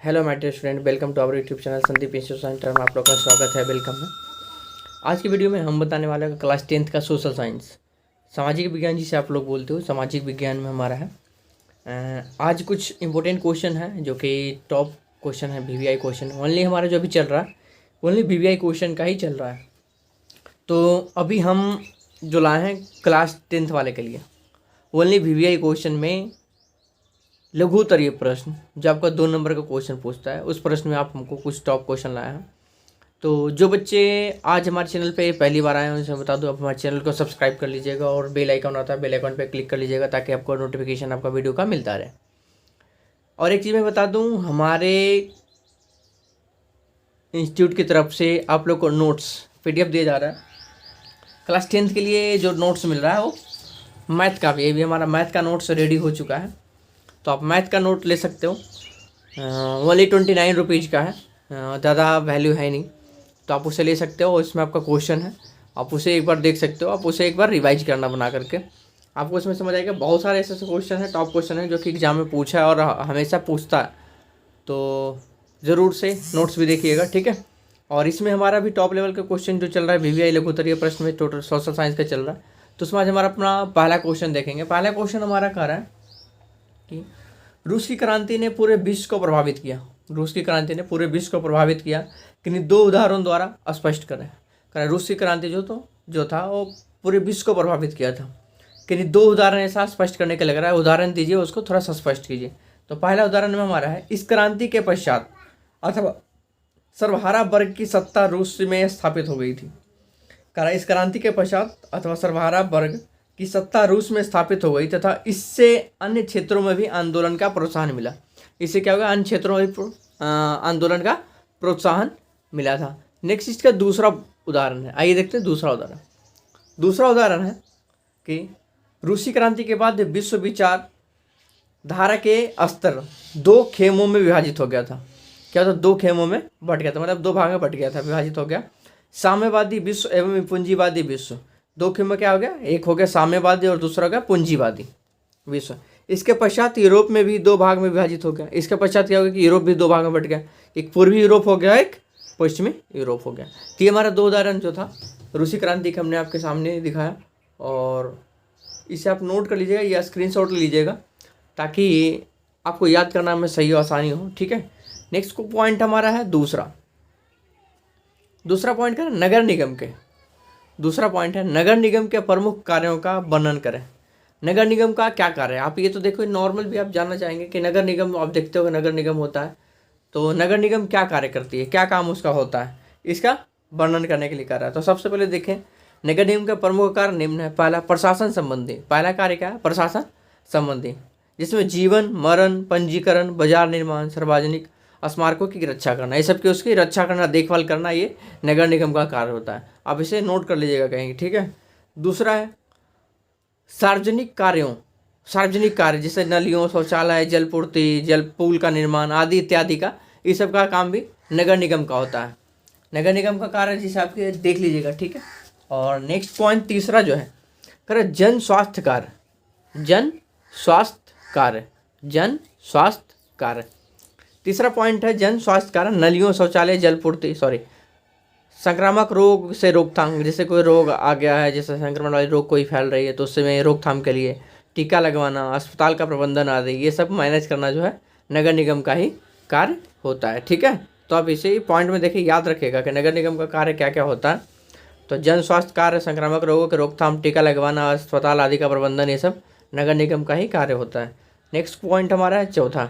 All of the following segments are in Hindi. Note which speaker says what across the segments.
Speaker 1: Hello my dear student, welcome to our YouTube channel Sandeep institute centre में आप लोग का स्वागत है, वेलकम है। आज की वीडियो में हम बताने वाले हैं क्लास 10th का सोशल साइंस, सामाजिक विज्ञान जिसे आप लोग बोलते हो, सामाजिक विज्ञान में हमारा है। आज कुछ इंपॉर्टेंट क्वेश्चन है जो कि टॉप क्वेश्चन है, वीवीआई क्वेश्चन। ओनली हमारा जो अभी चल रहा है ओनली वीवीआई क्वेश्चन का ही चल रहा है। तो अभी हम जो लाए हैं क्लास 10th वाले के लिए ओनली वीवीआई क्वेश्चन में लघु उत्तरीय प्रश्न, जो आपका 2 नंबर का क्वेश्चन पूछता है, उस प्रश्न में आप हमको कुछ टॉप क्वेश्चन लाए हैं। तो जो बच्चे आज हमारे चैनल पे पहली बार आए हैं उनसे बता दो, आप हमारे चैनल को सब्सक्राइब कर लीजिएगा और बेल आइकन आता है, बेल आइकन पे क्लिक कर लीजिएगा ताकि आपको नोटिफिकेशन आपका वीडियो का मिलता रहे। और एक चीज़ मैं बता दूँ, हमारे इंस्टीट्यूट की तरफ से आप लोग को नोट्स PDF दिया जा रहा है। क्लास 10th के लिए जो नोट्स मिल रहा है वो मैथ का भी, ये भी हमारा मैथ का नोट्स रेडी हो चुका है। तो आप मैथ का नोट ले सकते हो, ओनली 29 रुपीज़ का है, ज़्यादा वैल्यू है नहीं, तो आप उसे ले सकते हो। इसमें आपका क्वेश्चन है, आप उसे एक बार देख सकते हो, आप उसे एक बार रिवाइज करना बना करके, आपको उसमें समझ आएगा। बहुत सारे ऐसे क्वेश्चन हैं, टॉप क्वेश्चन है जो कि एग्जाम में पूछा है और हमेशा पूछता है, तो ज़रूर से नोट्स भी देखिएगा, ठीक है। और इसमें हमारा भी टॉप लेवल का क्वेश्चन जो चल रहा है वीवीआई लघु उत्तरीय प्रश्न में, टोटल सोशल साइंस का चल रहा है। तो उसमें आज हमारा अपना पहला क्वेश्चन देखेंगे। पहला क्वेश्चन हमारा कह रहा है कि रूस की क्रांति ने पूरे विश्व को प्रभावित किया। रूस की क्रांति ने पूरे विश्व को प्रभावित किया, किन्हीं 2 उदाहरणों द्वारा स्पष्ट करें। करें रूस की क्रांति जो था वो पूरे विश्व को प्रभावित किया था, किन्हीं 2 उदाहरण ऐसा स्पष्ट करने के लग रहा है। उदाहरण दीजिए, उसको थोड़ा सा स्पष्ट कीजिए। तो पहला उदाहरण में हमारा है, इस क्रांति के पश्चात अथवा सर्वहारा वर्ग की सत्ता रूस में स्थापित हो गई थी। करा इस क्रांति के पश्चात अथवा सर्वहारा वर्ग की सत्ता रूस में स्थापित हो गई तथा इससे अन्य क्षेत्रों में भी आंदोलन का प्रोत्साहन मिला। इससे क्या होगा, अन्य क्षेत्रों में भी आंदोलन का प्रोत्साहन मिला था। नेक्स्ट इसका दूसरा उदाहरण है, आइए देखते हैं दूसरा उदाहरण। दूसरा उदाहरण है कि रूसी क्रांति के बाद विश्व विचार धारा के स्तर 2 खेमों में विभाजित हो गया था। क्या था, 2 खेमों में बट गया था, मतलब 2 भाग में बट गया था, विभाजित हो गया। साम्यवादी विश्व एवं पूंजीवादी विश्व, 2 खेमों क्या हो गया, एक हो गया साम्यवादी और दूसरा हो गया पूंजीवादी विश्व। इसके पश्चात यूरोप में भी 2 भाग में विभाजित हो गया। इसके पश्चात क्या हो गया कि यूरोप भी 2 भाग में बट गया, एक पूर्वी यूरोप हो गया, एक पश्चिमी यूरोप हो गया। तो ये हमारा 2 उदाहरण जो था रूसी क्रांति का हमने आपके सामने दिखाया, और इसे आप नोट कर लीजिएगा या स्क्रीनशॉट लीजिएगा ताकि आपको याद करना में सही आसानी हो, ठीक है। नेक्स्ट पॉइंट हमारा है दूसरा पॉइंट का नगर निगम के, दूसरा पॉइंट है नगर निगम के प्रमुख कार्यों का वर्णन करें। नगर निगम का क्या कार्य है, आप ये तो देखो नॉर्मल भी आप जानना चाहेंगे कि नगर निगम, आप देखते हो नगर निगम होता है, तो नगर निगम क्या कार्य करती है, क्या काम उसका होता है, इसका वर्णन करने के लिए कर रहा है। तो सबसे पहले देखें, नगर निगम का प्रमुख कार्य निम्न है। पहला, प्रशासन संबंधी, पहला कार्य क्या है, प्रशासन संबंधी, जिसमें जीवन मरण, पंजीकरण, बाजार निर्माण, सार्वजनिक स्मारकों की रक्षा करना, ये सब की उसकी रक्षा करना, देखभाल करना, ये नगर निगम का कार्य होता है। आप इसे नोट कर लीजिएगा कहीं, ठीक है। दूसरा है सार्वजनिक कार्यों, सार्वजनिक कार्य जैसे नलियों, शौचालय, जलपूर्ति, जल पुल का निर्माण आदि इत्यादि का, ये सब का काम भी नगर निगम का होता है। नगर निगम का कार्य जिसे आपके देख लीजिएगा, ठीक है। और नेक्स्ट पॉइंट तीसरा जो है, कर जन स्वास्थ्य कार्य, जन स्वास्थ्य कार्य, जन स्वास्थ्य कार्य। तीसरा पॉइंट है जन स्वास्थ्य कार्य, नलियों, शौचालय, जलपूर्ति, संक्रामक रोग से रोकथाम, जैसे कोई रोग आ गया है, जैसे संक्रमण वाली रोग कोई फैल रही है तो उससे रोकथाम के लिए टीका लगवाना, अस्पताल का प्रबंधन आदि, ये सब मैनेज करना जो है नगर निगम का ही कार्य होता है, ठीक है। तो आप इसे पॉइंट में देखिए, याद रखिएगा कि नगर निगम का कार्य क्या क्या होता है। तो जन स्वास्थ्य कार्य, संक्रामक रोगों की रोकथाम, टीका लगवाना, अस्पताल आदि का प्रबंधन, ये सब नगर निगम का ही कार्य होता है। नेक्स्ट पॉइंट हमारा है चौथा,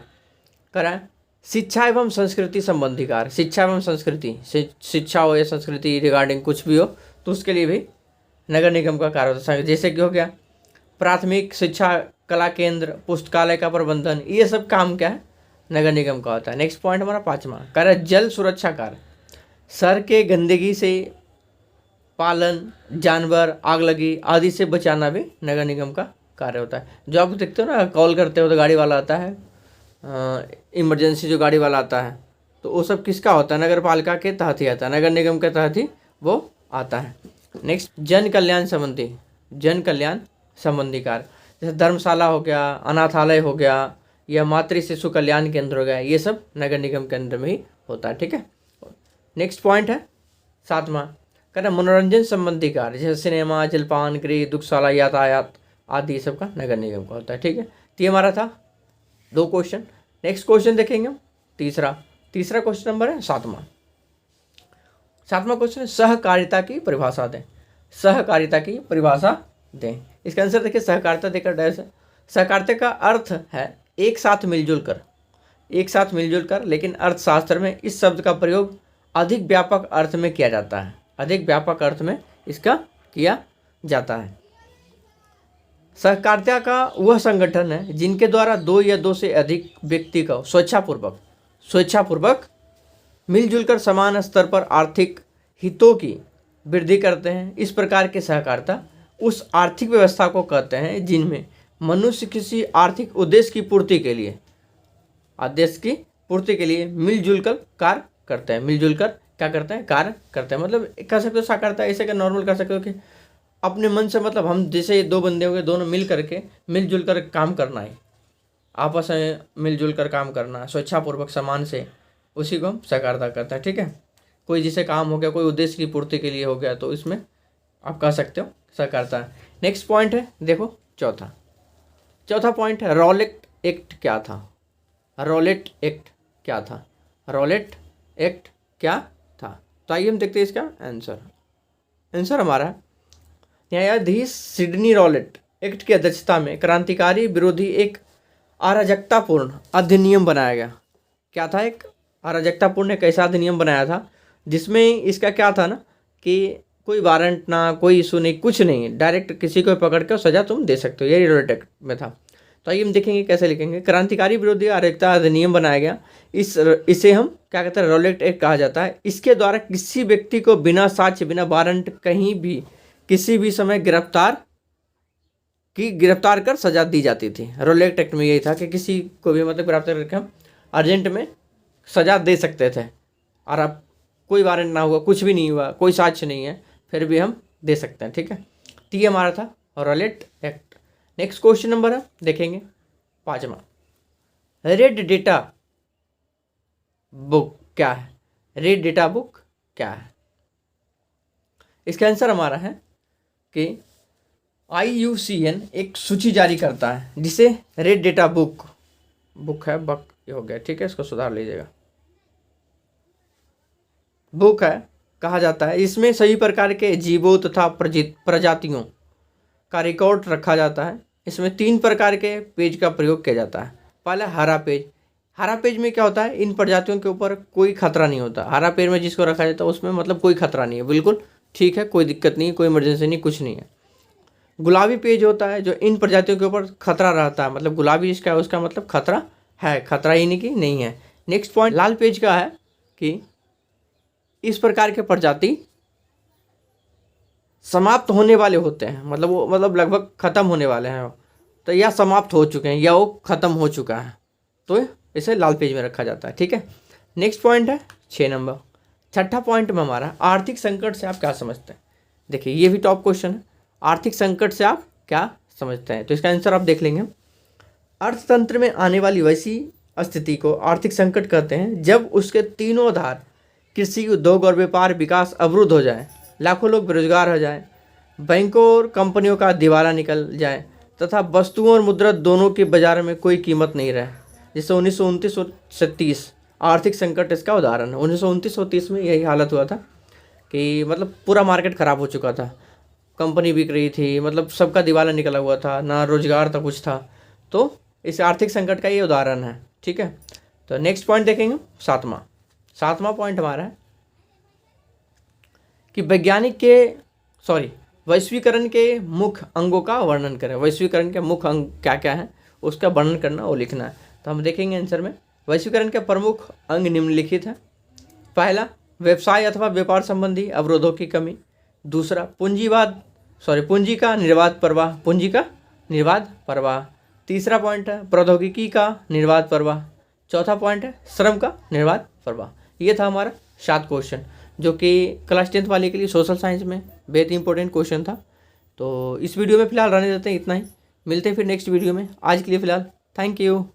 Speaker 1: करा शिक्षा एवं संस्कृति संबंधी कार्य। शिक्षा एवं संस्कृति, शिक्षा हो या संस्कृति रिगार्डिंग कुछ भी हो, तो उसके लिए भी नगर निगम का कार्य होता है। जैसे कि हो गया प्राथमिक शिक्षा, कला केंद्र, पुस्तकालय का प्रबंधन, ये सब काम क्या है, नगर निगम का होता है। नेक्स्ट पॉइंट हमारा 5वां, कार्य जल सुरक्षा कार्य, शहर के गंदगी से पालन, जानवर, आग लगी आदि से बचाना भी नगर निगम का कार्य होता है। जो आप देखते हो ना, कॉल करते हो तो गाड़ी वाला आता है, इमरजेंसी जो गाड़ी वाला आता है, तो वो सब किसका होता है, नगर पालिका के तहत ही आता है, नगर निगम के तहत ही वो आता है। नेक्स्ट जन कल्याण संबंधी, जन कल्याण संबंधी कार्य, जैसे धर्मशाला हो गया, अनाथालय हो गया, या मातृ शिशु कल्याण केंद्र हो गया, ये सब नगर निगम के अंदर में ही होता है। ठीक है, नेक्स्ट पॉइंट है 7वां, कहना मनोरंजन संबंधी कार्य जैसे सिनेमा, जलपान गृह, दुग्धशाला, यातायात आदि ये सब का नगर निगम का होता है। ठीक है, तो ये हमारा था 2 क्वेश्चन। नेक्स्ट क्वेश्चन देखेंगे हम तीसरा क्वेश्चन नंबर है 7वां क्वेश्चन है सहकारिता की परिभाषा दें। सहकारिता की परिभाषा दें। इसका आंसर देखिए, सहकारिता देकर डैश है। सहकारिता का अर्थ है एक साथ मिलजुल कर, लेकिन अर्थशास्त्र में इस शब्द का प्रयोग अधिक व्यापक अर्थ में किया जाता है। अधिक व्यापक अर्थ में इसका किया जाता है। सहकारिता का वह संगठन है जिनके द्वारा 2 या 2 से अधिक व्यक्ति को स्वेच्छापूर्वक मिलजुल कर समान स्तर पर आर्थिक हितों की वृद्धि करते हैं। इस प्रकार के सहकारिता उस आर्थिक व्यवस्था को कहते हैं जिनमें मनुष्य किसी आर्थिक उद्देश्य की पूर्ति के लिए मिलजुल कर कार्य करते हैं। कार्य करते हैं। मतलब कह सकते हो सहकारिता ऐसे का नॉर्मल कर सकते हो कि अपने मन से, मतलब हम जैसे 2 बंदे हो गए, दोनों मिलजुल कर काम करना है, आपस में मिलजुल कर काम करना, स्वेच्छापूर्वक समान से, उसी को हम सहकारिता करते हैं। ठीक है, कोई जैसे काम हो गया, कोई उद्देश्य की पूर्ति के लिए हो गया, तो इसमें आप कह सकते हो सहकारिता। नेक्स्ट पॉइंट है देखो चौथा पॉइंट है रॉलेट एक्ट क्या था। रॉलेट एक्ट क्या था। तो आइए हम देखते हैं इसका आंसर हमारा है न्यायाधीश सिडनी रॉलेट एक्ट की अध्यक्षता में क्रांतिकारी विरोधी एक अराजकतापूर्ण अधिनियम बनाया गया। क्या था? एक अराजकतापूर्ण एक ऐसा अधिनियम बनाया था जिसमें इसका क्या था ना कि कोई वारंट ना, कोई इशू नहीं, कुछ नहीं, डायरेक्ट किसी को पकड़ के सजा तुम दे सकते हो। ये रॉलेट एक्ट में था। तो आइए हम देखेंगे कैसे लिखेंगे। क्रांतिकारी विरोधी अराजकता अधिनियम बनाया गया। इसे हम क्या कहते हैं, रॉलेट एक्ट कहा जाता है। इसके द्वारा किसी व्यक्ति को बिना साक्ष्य, बिना वारंट कहीं भी किसी भी समय गिरफ्तार कर सजा दी जाती थी। रॉलेट एक्ट में यही था कि किसी को भी मतलब गिरफ्तार करके हम अर्जेंट में सजा दे सकते थे। और अब कोई वारंट ना हुआ, कुछ भी नहीं हुआ, कोई साक्ष्य नहीं है, फिर भी हम दे सकते हैं। ठीक है, तो ये हमारा था Rowlatt act. Next question number है देखेंगे 5वां, रेड डेटा बुक क्या है। रेड डेटा बुक क्या है? इसका आंसर हमारा है कि IUCN एक सूची जारी करता है जिसे रेड डेटा बुक है, बक ये हो गया, ठीक है, इसको सुधार लीजिएगा, बुक है कहा जाता है। इसमें सभी प्रकार के जीवों तथा प्रजातियों का रिकॉर्ड रखा जाता है। इसमें 3 प्रकार के पेज का प्रयोग किया जाता है। पहला हरा पेज। हरा पेज में क्या होता है, इन प्रजातियों के ऊपर कोई खतरा नहीं होता। हरा पेज में जिसको रखा जाता है उसमें मतलब कोई खतरा नहीं है, बिल्कुल ठीक है, कोई दिक्कत नहीं, कोई इमरजेंसी नहीं, कुछ नहीं है। गुलाबी पेज होता है जो इन प्रजातियों के ऊपर खतरा रहता है, मतलब गुलाबी जिसका है उसका मतलब खतरा है, खतरा ही नहीं कि नहीं है। नेक्स्ट पॉइंट लाल पेज का है कि इस प्रकार के प्रजाति समाप्त होने वाले होते हैं, मतलब वो लगभग खत्म होने वाले हैं, तो या समाप्त हो चुके हैं या वो खत्म हो चुका है, तो इसे लाल पेज में रखा जाता है। ठीक है, नेक्स्ट पॉइंट है 6 नंबर। छठा पॉइंट में हमारा आर्थिक संकट से आप क्या समझते हैं। देखिए ये भी टॉप क्वेश्चन है, आर्थिक संकट से आप क्या समझते हैं। तो इसका आंसर आप देख लेंगे। अर्थतंत्र में आने वाली वैसी स्थिति को आर्थिक संकट कहते हैं जब उसके तीनों आधार कृषि, उद्योग और व्यापार विकास अवरुद्ध हो जाए, लाखों लोग बेरोजगार हो जाए, बैंकों और कंपनियों का दिवाला निकल जाए तथा वस्तुओं और मुद्रा दोनों के बाजार में कोई कीमत नहीं रहे। जैसे 1929 और 30 आर्थिक संकट इसका उदाहरण है। 1929 और 30 में यही हालत हुआ था कि मतलब पूरा मार्केट ख़राब हो चुका था, कंपनी बिक रही थी, मतलब सबका दिवाला निकला हुआ था, ना रोजगार था, कुछ था। तो इस आर्थिक संकट का ये उदाहरण है। ठीक है, तो नेक्स्ट पॉइंट देखेंगे 7वां पॉइंट हमारा है कि वैश्वीकरण के मुख्य अंगों का वर्णन करें। वैश्वीकरण के मुख्य अंग क्या क्या है उसका वर्णन करना, वो लिखना है। तो हम देखेंगे आंसर में वैश्वीकरण के प्रमुख अंग निम्नलिखित है। पहला, व्यवसाय अथवा व्यापार संबंधी अवरोधों की कमी। दूसरा, पूंजी का निर्बाध प्रवाह। तीसरा पॉइंट है प्रौद्योगिकी का निर्बाध प्रवाह। चौथा पॉइंट है श्रम का निर्बाध प्रवाह। ये था हमारा 7 क्वेश्चन जो कि क्लास 10th वाले के लिए सोशल साइंस में बेहद इंपॉर्टेंट क्वेश्चन था। तो इस वीडियो में फिलहाल रहने देते हैं इतना ही, मिलते हैं फिर नेक्स्ट वीडियो में। आज के लिए फिलहाल थैंक यू।